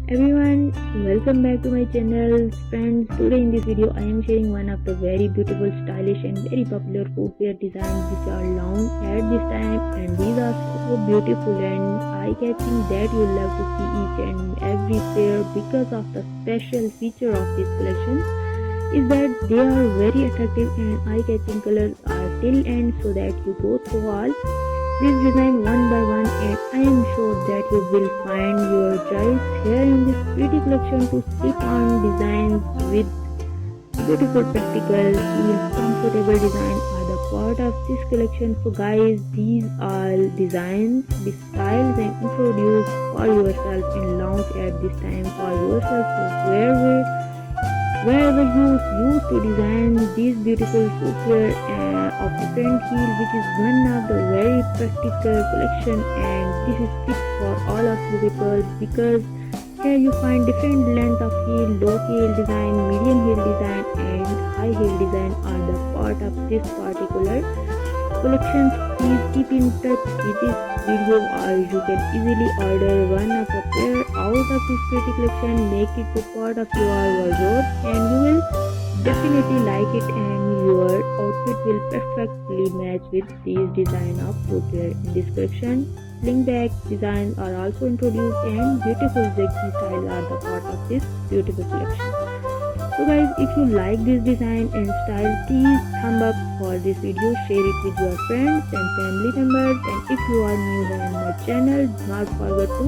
Everyone, welcome back to my channel. Friends, today in this video I am sharing one of the very beautiful, stylish and very popular footwear designs which are launched at this time, and these are so beautiful and eye-catching that you love to see each and every pair because of the special feature of this collection is that they are very attractive and eye-catching. Colors are till end so that you go through all this design one by one, and I am sure that you will find your choice here in this pretty collection to slip on designs with beautiful practical feel comfortable design are the part of this collection. So guys, these are designs, the styles and introduced for yourself and launch at this time for yourself. So wherever you used to design these beautiful footwear of different heel, which is one of the very practical collection, and this is fit for all of you people because here you find different length of heel, low heel design, medium heel design and high heel design are the part of this particular collection. Please keep in touch with this video or you can easily order one of the pair out of this pretty collection, make it to part of your wardrobe and you will definitely like it and your outfit will perfectly match with these design of footwear. In this collection, sling back designs are also introduced and beautiful zigzag styles are the part of this beautiful collection. So guys, if you like this design and style, please thumb up for this video, share it with your friends and family members, and if you are new here on my channel, do not forget to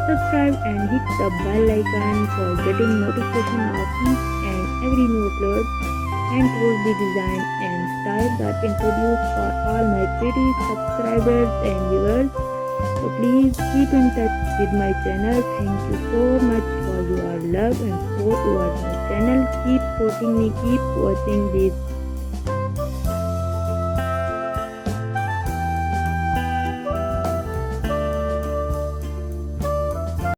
subscribe and hit the bell icon for getting notification of each and every new upload. And towards the design and styles are introduced for all my pretty subscribers and viewers. So please keep in touch with my channel. Thank you so much for your love and support towards my channel. Keep supporting me, keep watching these